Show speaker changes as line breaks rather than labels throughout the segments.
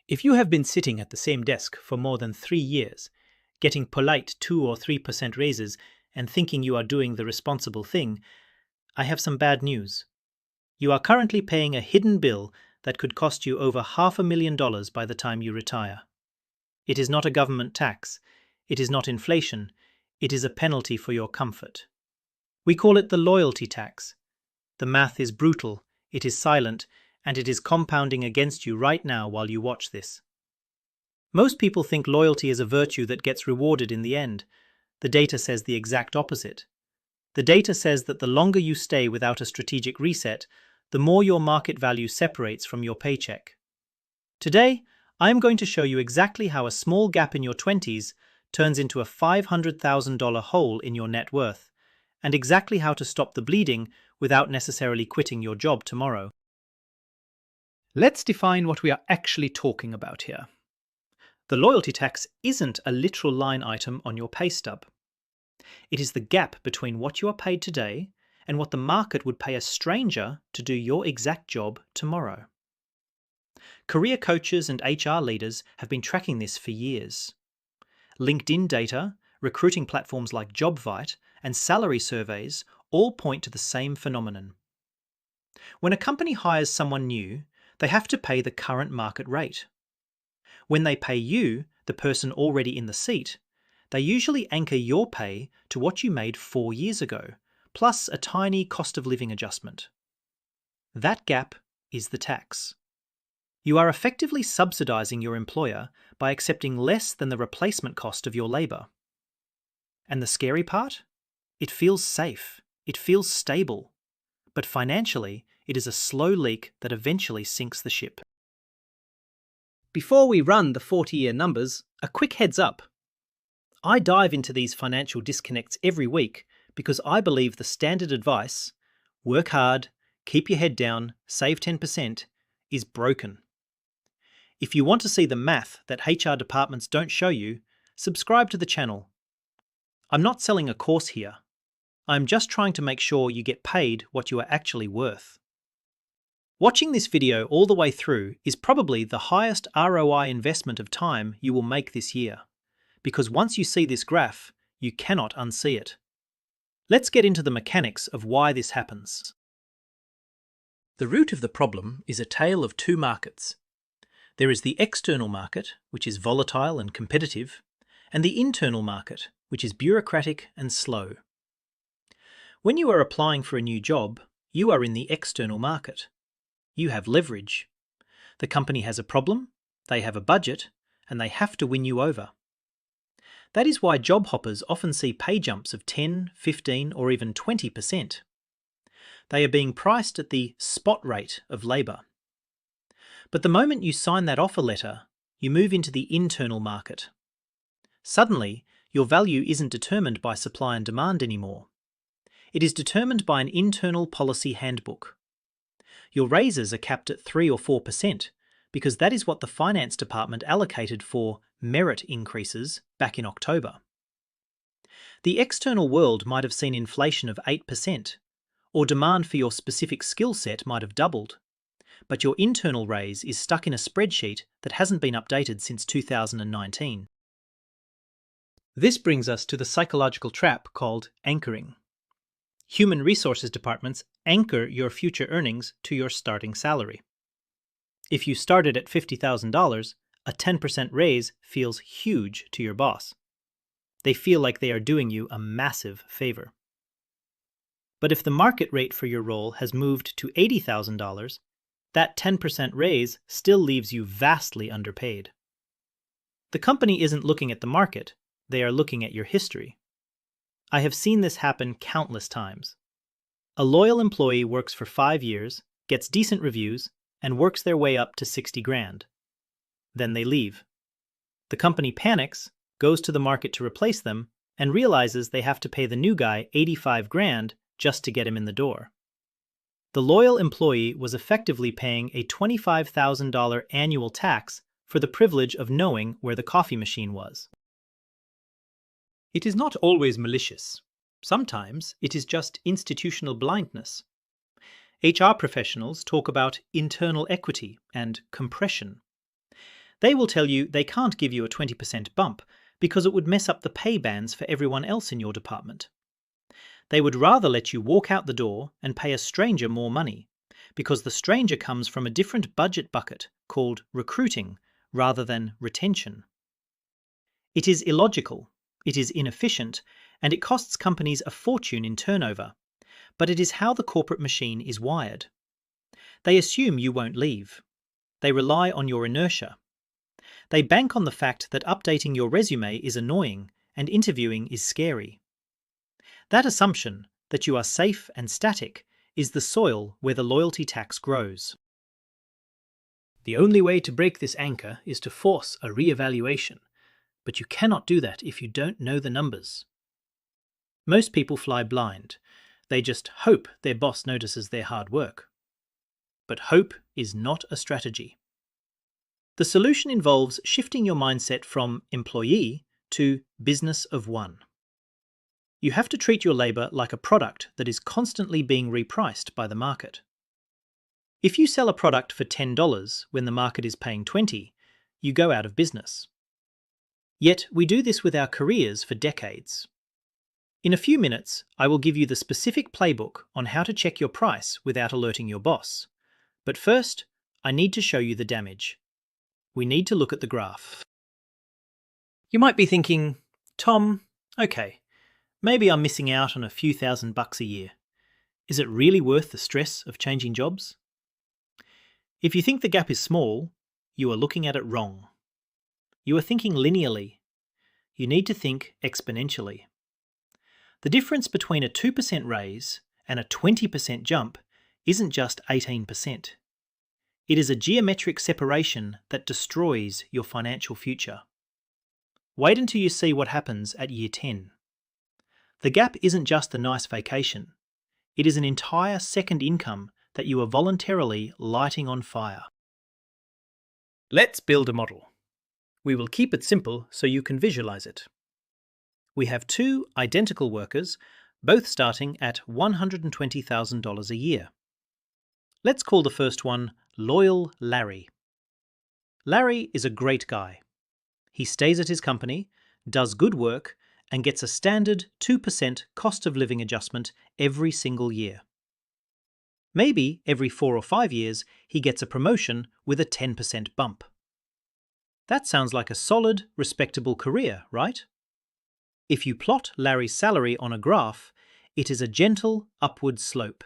If you have been sitting at the same desk for more than 3 years, getting polite 2 or 3% raises and thinking you are doing the responsible thing, I have some bad news. You are currently paying a hidden bill that could cost you over $500,000 by the time you retire. It is not a government tax. It is not inflation. It is a penalty for your comfort. We call it the loyalty tax. The math is brutal, it is silent, and it is compounding against you right now while you watch this. Most people think loyalty is a virtue that gets rewarded in the end. The data says the exact opposite. The data says that the longer you stay without a strategic reset, the more your market value separates from your paycheck. Today, I am going to show you exactly how a small gap in your 20s turns into a $500,000 hole in your net worth, and exactly how to stop the bleeding without necessarily quitting your job tomorrow. Let's define what we are actually talking about here. The loyalty tax isn't a literal line item on your pay stub. It is the gap between what you are paid today and what the market would pay a stranger to do your exact job tomorrow. Career coaches and HR leaders have been tracking this for years. LinkedIn data, recruiting platforms like JobVite, and salary surveys all point to the same phenomenon. When a company hires someone new, they have to pay the current market rate. When they pay you, the person already in the seat, they usually anchor your pay to what you made 4 years ago, plus a tiny cost of living adjustment. That gap is the tax. You are effectively subsidizing your employer by accepting less than the replacement cost of your labor. And the scary part? It feels safe. It feels stable. But financially, it is a slow leak that eventually sinks the ship. Before we run the 40-year numbers, a quick heads up. I dive into these financial disconnects every week because I believe the standard advice, work hard, keep your head down, save 10%, is broken. If you want to see the math that HR departments don't show you, subscribe to the channel. I'm not selling a course here. I'm just trying to make sure you get paid what you are actually worth. Watching this video all the way through is probably the highest ROI investment of time you will make this year, because once you see this graph, you cannot unsee it. Let's get into the mechanics of why this happens. The root of the problem is a tale of two markets. There is the external market, which is volatile and competitive, and the internal market, which is bureaucratic and slow. When you are applying for a new job, you are in the external market. You have leverage. The company has a problem, they have a budget, and they have to win you over. That is why job hoppers often see pay jumps of 10, 15, or even 20%. They are being priced at the spot rate of labour. But the moment you sign that offer letter, you move into the internal market. Suddenly, your value isn't determined by supply and demand anymore. It is determined by an internal policy handbook. Your raises are capped at 3 or 4% because that is what the finance department allocated for merit increases back in October. The external world might have seen inflation of 8%, or demand for your specific skill set might have doubled, but your internal raise is stuck in a spreadsheet that hasn't been updated since 2019. This brings us to the psychological trap called anchoring. Human resources departments anchor your future earnings to your starting salary. If you started at $50,000, a 10% raise feels huge to your boss. They feel like they are doing you a massive favor. But if the market rate for your role has moved to $80,000, that 10% raise still leaves you vastly underpaid. The company isn't looking at the market, they are looking at your history. I have seen this happen countless times. A loyal employee works for 5 years, gets decent reviews, and works their way up to 60 grand. Then they leave. The company panics, goes to the market to replace them, and realizes they have to pay the new guy 85 grand just to get him in the door. The loyal employee was effectively paying a $25,000 annual tax for the privilege of knowing where the coffee machine was. It is not always malicious. Sometimes it is just institutional blindness. HR professionals talk about internal equity and compression. They will tell you they can't give you a 20% bump because it would mess up the pay bands for everyone else in your department. They would rather let you walk out the door and pay a stranger more money, because the stranger comes from a different budget bucket called recruiting rather than retention. It is illogical, it is inefficient, and it costs companies a fortune in turnover, but it is how the corporate machine is wired. They assume you won't leave. They rely on your inertia. They bank on the fact that updating your resume is annoying and interviewing is scary. That assumption, that you are safe and static, is the soil where the loyalty tax grows. The only way to break this anchor is to force a re-evaluation, but you cannot do that if you don't know the numbers. Most people fly blind. They just hope their boss notices their hard work. But hope is not a strategy. The solution involves shifting your mindset from employee to business of one. You have to treat your labor like a product that is constantly being repriced by the market. If you sell a product for $10 when the market is paying $20, you go out of business. Yet we do this with our careers for decades. In a few minutes, I will give you the specific playbook on how to check your price without alerting your boss. But first, I need to show you the damage. We need to look at the graph. You might be thinking, Tom, okay, maybe I'm missing out on a few $1,000s a year. Is it really worth the stress of changing jobs? If you think the gap is small, you are looking at it wrong. You are thinking linearly. You need to think exponentially. The difference between a 2% raise and a 20% jump isn't just 18%. It is a geometric separation that destroys your financial future. Wait until you see what happens at year 10. The gap isn't just a nice vacation. It is an entire second income that you are voluntarily lighting on fire. Let's build a model. We will keep it simple so you can visualize it. We have two identical workers, both starting at $120,000 a year. Let's call the first one Loyal Larry. Larry is a great guy. He stays at his company, does good work, and gets a standard 2% cost of living adjustment every single year. Maybe every 4 or 5 years he gets a promotion with a 10% bump. That sounds like a solid, respectable career, right? If you plot Larry's salary on a graph, it is a gentle upward slope.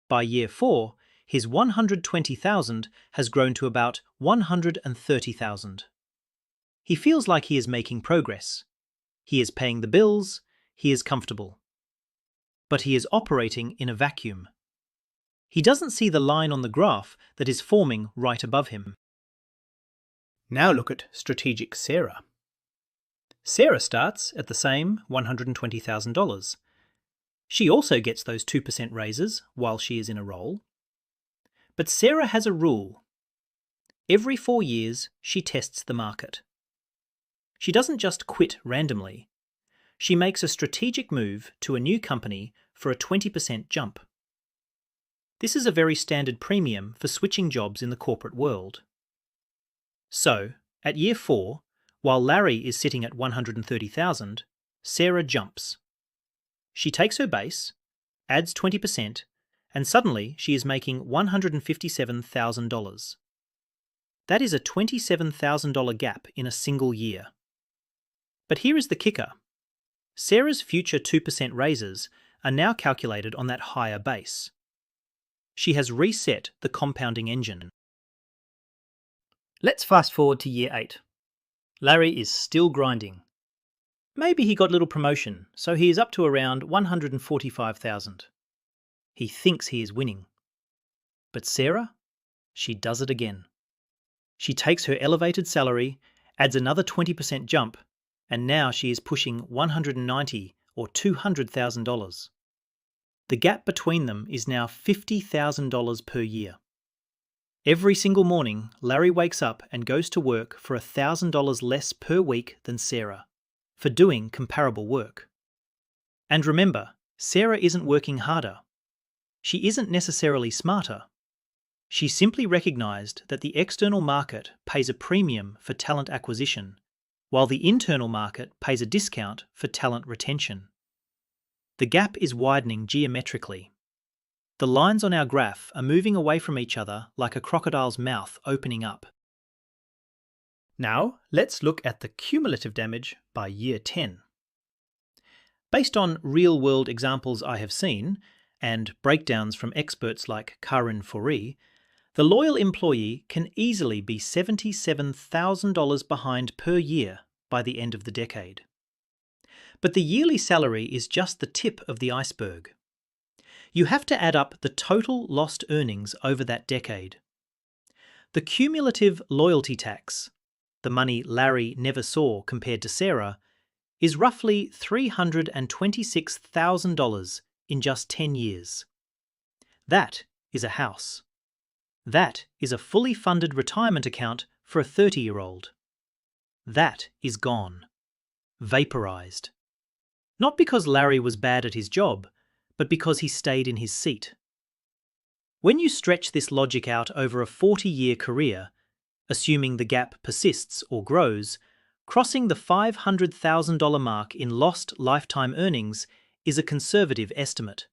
By year 4, his $120,000 has grown to about $130,000. He feels like he is making progress. He is paying the bills, he is comfortable. But he is operating in a vacuum. He doesn't see the line on the graph that is forming right above him. Now look at strategic Sarah. Sarah starts at the same $120,000. She also gets those 2% raises while she is in a role. But Sarah has a rule. Every 4 years, she tests the market. She doesn't just quit randomly. She makes a strategic move to a new company for a 20% jump. This is a very standard premium for switching jobs in the corporate world. So, at year 4, while Larry is sitting at $130,000, Sarah jumps. She takes her base, adds 20%, and suddenly she is making $157,000. That is a $27,000 gap in a single year. But here is the kicker. Sarah's future 2% raises are now calculated on that higher base. She has reset the compounding engine. Let's fast forward to year 8. Larry is still grinding. Maybe he got a little promotion, so he is up to around $145,000. He thinks he is winning. But Sarah? She does it again. She takes her elevated salary, adds another 20% jump, and now she is pushing $190,000 or $200,000. The gap between them is now $50,000 per year. Every single morning, Larry wakes up and goes to work for $1,000 less per week than Sarah, for doing comparable work. And remember, Sarah isn't working harder. She isn't necessarily smarter. She simply recognized that the external market pays a premium for talent acquisition, while the internal market pays a discount for talent retention. The gap is widening geometrically. The lines on our graph are moving away from each other like a crocodile's mouth opening up. Now, let's look at the cumulative damage by year 10. Based on real-world examples I have seen, and breakdowns from experts like Karin Fourie, the loyal employee can easily be $77,000 behind per year by the end of the decade. But the yearly salary is just the tip of the iceberg. You have to add up the total lost earnings over that decade. The cumulative loyalty tax, the money Larry never saw compared to Sarah, is roughly $326,000 in just 10 years. That is a house. That is a fully funded retirement account for a 30-year-old. That is gone. Vaporized. Not because Larry was bad at his job, but because he stayed in his seat. When you stretch this logic out over a 40-year career, assuming the gap persists or grows, crossing the $500,000 mark in lost lifetime earnings is a conservative estimate.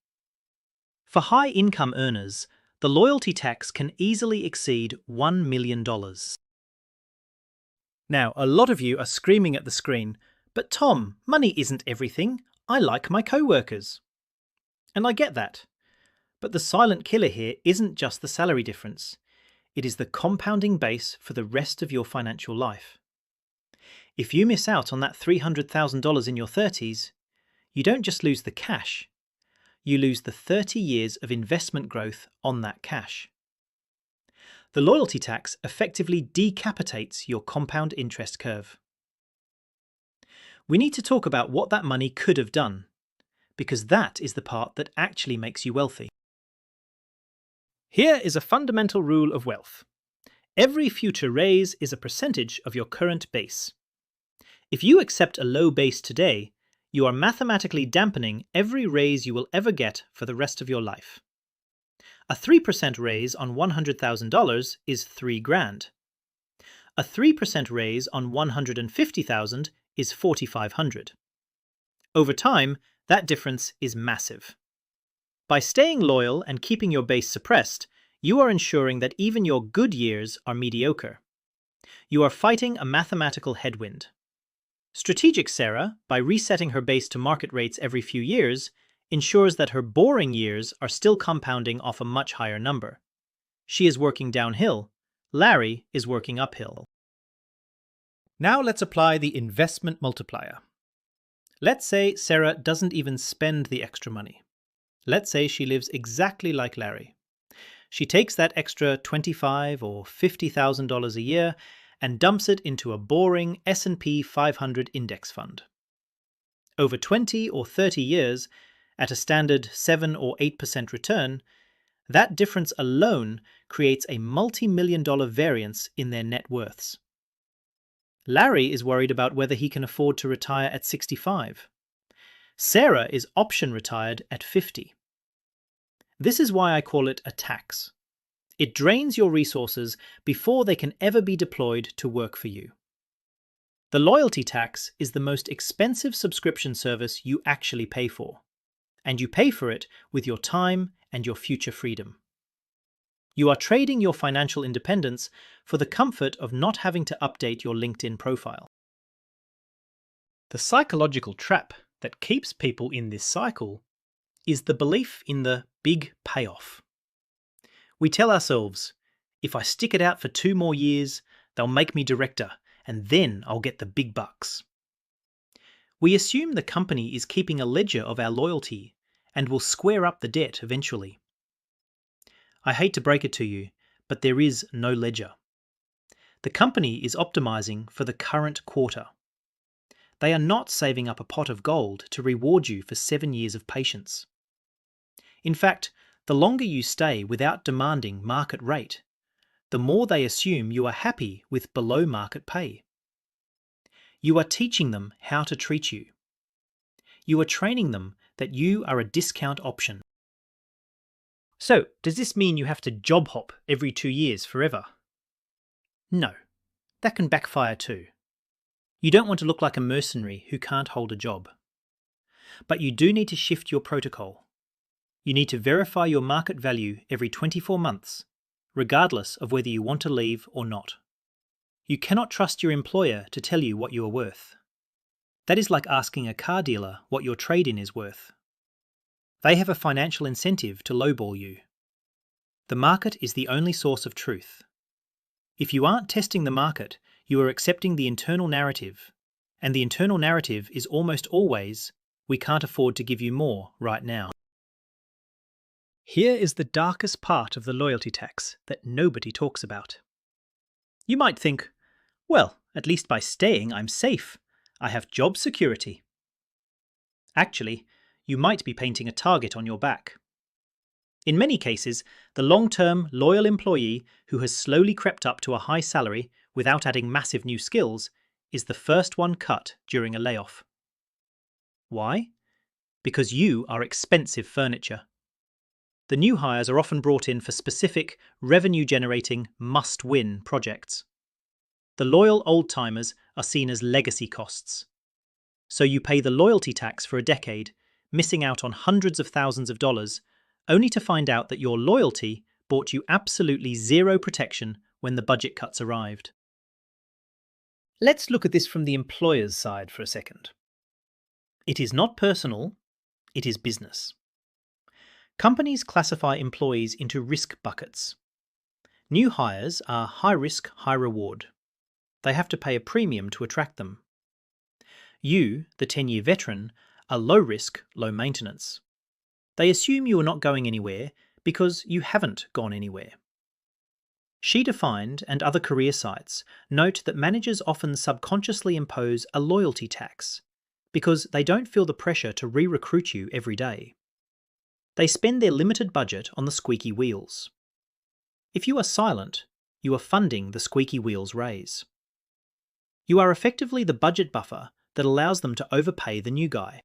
For high-income earners, the loyalty tax can easily exceed $1 million. Now, a lot of you are screaming at the screen, "But Tom, money isn't everything. I like my co-workers." And I get that. But the silent killer here isn't just the salary difference. It is the compounding base for the rest of your financial life. If you miss out on that $300,000 in your 30s, you don't just lose the cash, you lose the 30 years of investment growth on that cash. The loyalty tax effectively decapitates your compound interest curve. We need to talk about what that money could have done, because that is the part that actually makes you wealthy. Here is a fundamental rule of wealth. Every future raise is a percentage of your current base. If you accept a low base today, you are mathematically dampening every raise you will ever get for the rest of your life. A 3% raise on $100,000 is $3,000. A 3% raise on $150,000 is $4,500. Over time, that difference is massive. By staying loyal and keeping your base suppressed, you are ensuring that even your good years are mediocre. You are fighting a mathematical headwind. Strategic Sarah, by resetting her base to market rates every few years, ensures that her boring years are still compounding off a much higher number. She is working downhill. Larry is working uphill. Now let's apply the investment multiplier. Let's say Sarah doesn't even spend the extra money. Let's say she lives exactly like Larry. She takes that extra $25,000 or $50,000 a year and dumps it into a boring S&P 500 index fund. Over 20 or 30 years, at a standard 7 or 8% return, that difference alone creates a multi-million-dollar variance in their net worths. Larry is worried about whether he can afford to retire at 65. Sarah is option retired at 50. This is why I call it a tax. It drains your resources before they can ever be deployed to work for you. The loyalty tax is the most expensive subscription service you actually pay for, and you pay for it with your time and your future freedom. You are trading your financial independence for the comfort of not having to update your LinkedIn profile. The psychological trap that keeps people in this cycle is the belief in the big payoff. We tell ourselves, if I stick it out for 2 more years, they'll make me director, and then I'll get the big bucks. We assume the company is keeping a ledger of our loyalty and will square up the debt eventually. I hate to break it to you, but there is no ledger. The company is optimizing for the current quarter. They are not saving up a pot of gold to reward you for 7 years of patience. In fact, the longer you stay without demanding market rate, the more they assume you are happy with below market pay. You are teaching them how to treat you. You are training them that you are a discount option. So, does this mean you have to job hop every 2 years forever? No, that can backfire too. You don't want to look like a mercenary who can't hold a job. But you do need to shift your protocol. You need to verify your market value every 24 months, regardless of whether you want to leave or not. You cannot trust your employer to tell you what you are worth. That is like asking a car dealer what your trade-in is worth. They have a financial incentive to lowball you. The market is the only source of truth. If you aren't testing the market, you are accepting the internal narrative, and the internal narrative is almost always, we can't afford to give you more right now. Here is the darkest part of the loyalty tax that nobody talks about. You might think, well, at least by staying I'm safe. I have job security. Actually, you might be painting a target on your back. In many cases, the long-term, loyal employee who has slowly crept up to a high salary without adding massive new skills is the first one cut during a layoff. Why? Because you are expensive furniture. The new hires are often brought in for specific, revenue-generating, must-win projects. The loyal old-timers are seen as legacy costs. So you pay the loyalty tax for a decade, missing out on hundreds of thousands of dollars, only to find out that your loyalty bought you absolutely zero protection when the budget cuts arrived. Let's look at this from the employer's side for a second. It is not personal, it is business. Companies classify employees into risk buckets. New hires are high risk, high reward. They have to pay a premium to attract them. You, the 10-year veteran, are low risk, low maintenance. They assume you are not going anywhere because you haven't gone anywhere. She Defined and other career sites note that managers often subconsciously impose a loyalty tax because they don't feel the pressure to re-recruit you every day. They spend their limited budget on the squeaky wheels. If you are silent, you are funding the squeaky wheels raise. You are effectively the budget buffer that allows them to overpay the new guy.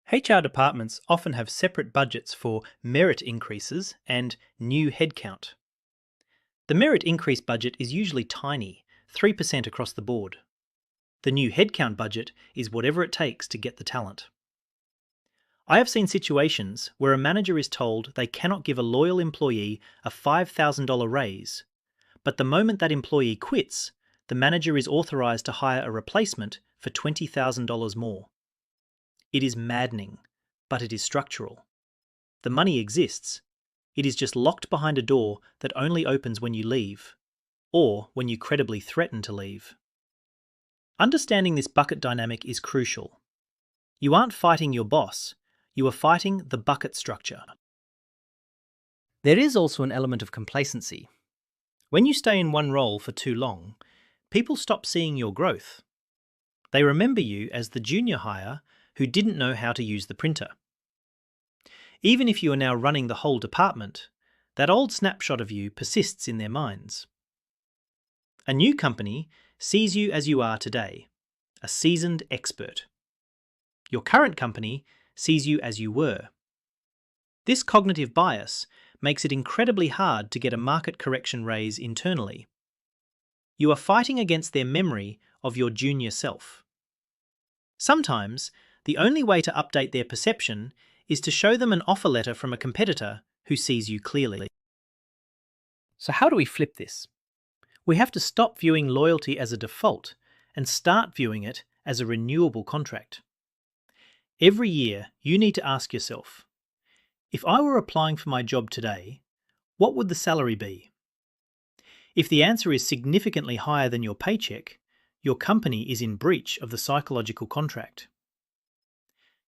HR departments often have separate budgets for merit increases and new headcount. The merit increase budget is usually tiny, 3% across the board. The new headcount budget is whatever it takes to get the talent. I have seen situations where a manager is told they cannot give a loyal employee a $5,000 raise, but the moment that employee quits, the manager is authorized to hire a replacement for $20,000 more. It is maddening, but it is structural. The money exists. It is just locked behind a door that only opens when you leave, or when you credibly threaten to leave. Understanding this bucket dynamic is crucial. You aren't fighting your boss, you are fighting the bucket structure. There is also an element of complacency. When you stay in one role for too long, people stop seeing your growth. They remember you as the junior hire who didn't know how to use the printer. Even if you are now running the whole department, that old snapshot of you persists in their minds. A new company sees you as you are today, a seasoned expert. Your current company sees you as you were. This cognitive bias makes it incredibly hard to get a market correction raise internally. You are fighting against their memory of your junior self. Sometimes, the only way to update their perception is to show them an offer letter from a competitor who sees you clearly. So how do we flip this? We have to stop viewing loyalty as a default and start viewing it as a renewable contract. Every year, you need to ask yourself, if I were applying for my job today, what would the salary be? If the answer is significantly higher than your paycheck, your company is in breach of the psychological contract.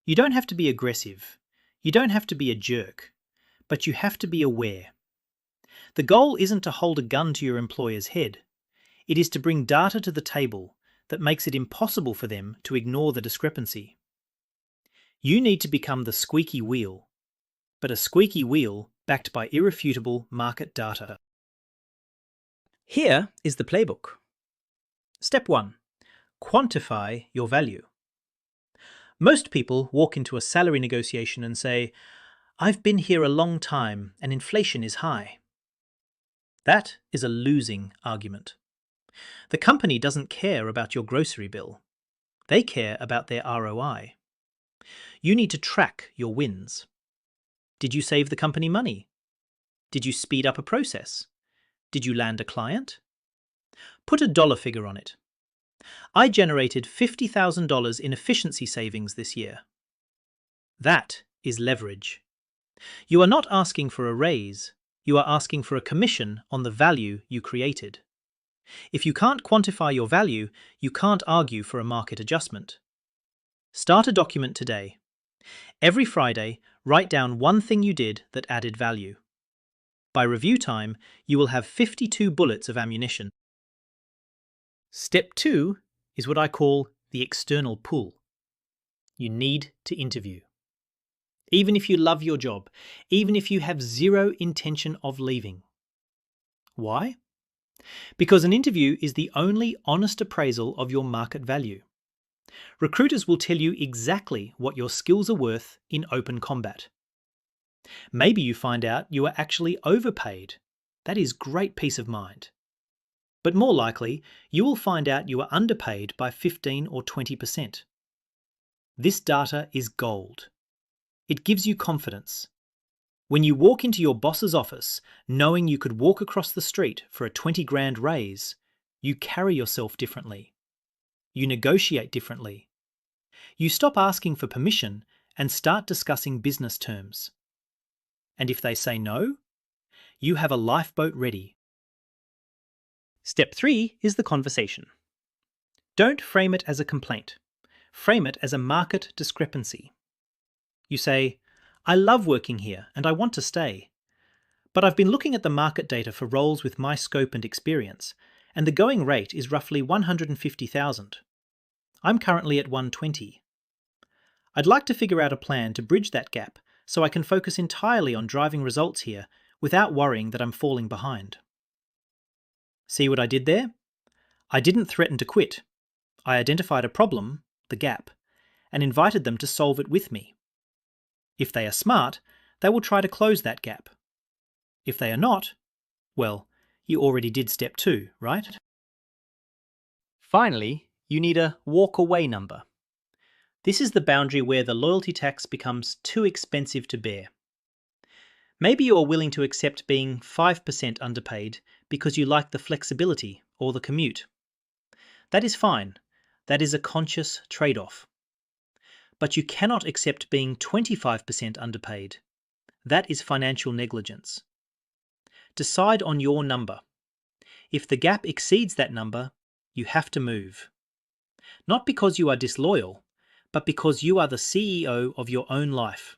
You don't have to be aggressive. You don't have to be a jerk, but you have to be aware. The goal isn't to hold a gun to your employer's head. It is to bring data to the table that makes it impossible for them to ignore the discrepancy. You need to become the squeaky wheel, but a squeaky wheel backed by irrefutable market data. Here is the playbook. Step 1. Quantify your value. Most people walk into a salary negotiation and say, "I've been here a long time and inflation is high." That is a losing argument. The company doesn't care about your grocery bill. They care about their ROI. You need to track your wins. Did you save the company money? Did you speed up a process? Did you land a client? Put a dollar figure on it. I generated $50,000 in efficiency savings this year. That is leverage. You are not asking for a raise. You are asking for a commission on the value you created. If you can't quantify your value, you can't argue for a market adjustment. Start a document today. Every Friday, write down one thing you did that added value. By review time, you will have 52 bullets of ammunition. Step 2 is what I call the external pull. You need to interview. Even if you love your job, even if you have zero intention of leaving. Why? Because an interview is the only honest appraisal of your market value. Recruiters will tell you exactly what your skills are worth in open combat. Maybe you find out you are actually overpaid. That is great peace of mind. But more likely, you will find out you are underpaid by 15 or 20%. This data is gold. It gives you confidence. When you walk into your boss's office knowing you could walk across the street for a 20 grand raise, you carry yourself differently. You negotiate differently. You stop asking for permission and start discussing business terms. And if they say no, you have a lifeboat ready. Step 3 is the conversation. Don't frame it as a complaint. Frame it as a market discrepancy. You say, "I love working here and I want to stay. But I've been looking at the market data for roles with my scope and experience, and the going rate is roughly $150,000. I'm currently at $120. I'd like to figure out a plan to bridge that gap so I can focus entirely on driving results here without worrying that I'm falling behind." See what I did there? I didn't threaten to quit. I identified a problem, the gap, and invited them to solve it with me. If they are smart, they will try to close that gap. If they are not, well, you already did step 2, right? Finally, you need a walk-away number. This is the boundary where the loyalty tax becomes too expensive to bear. Maybe you are willing to accept being 5% underpaid because you like the flexibility or the commute. That is fine. That is a conscious trade-off. But you cannot accept being 25% underpaid. That is financial negligence. Decide on your number. If the gap exceeds that number, you have to move. Not because you are disloyal, but because you are the CEO of your own life.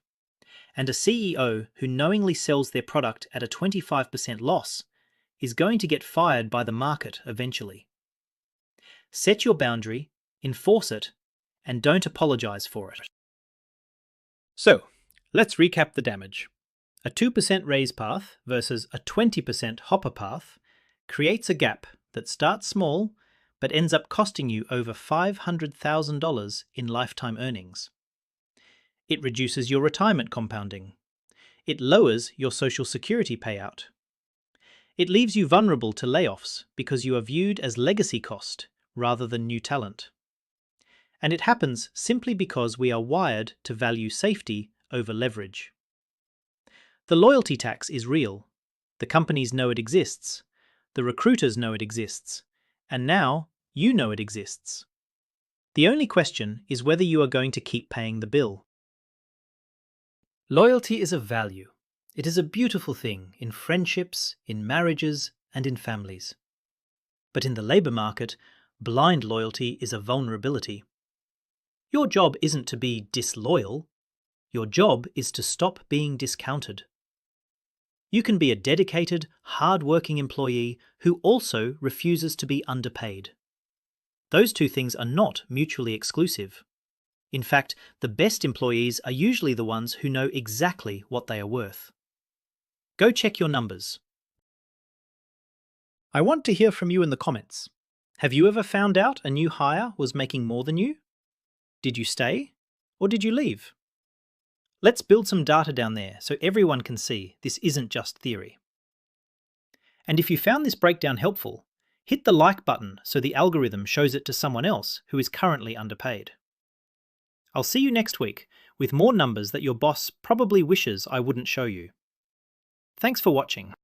And a CEO who knowingly sells their product at a 25% loss is going to get fired by the market eventually. Set your boundary, enforce it, and don't apologize for it. So, let's recap the damage. A 2% raise path versus a 20% hopper path creates a gap that starts small but ends up costing you over $500,000 in lifetime earnings. It reduces your retirement compounding. It lowers your Social Security payout. It leaves you vulnerable to layoffs because you are viewed as legacy cost rather than new talent. And it happens simply because we are wired to value safety over leverage. The loyalty tax is real. The companies know it exists. The recruiters know it exists. And now you know it exists. The only question is whether you are going to keep paying the bill. Loyalty is a value. It is a beautiful thing in friendships, in marriages, and in families. But in the labour market, blind loyalty is a vulnerability. Your job isn't to be disloyal. Your job is to stop being discounted. You can be a dedicated, hard-working employee who also refuses to be underpaid. Those two things are not mutually exclusive. In fact, the best employees are usually the ones who know exactly what they are worth. Go check your numbers. I want to hear from you in the comments. Have you ever found out a new hire was making more than you? Did you stay or did you leave? Let's build some data down there so everyone can see this isn't just theory. And if you found this breakdown helpful, hit the like button so the algorithm shows it to someone else who is currently underpaid. I'll see you next week with more numbers that your boss probably wishes I wouldn't show you. Thanks for watching.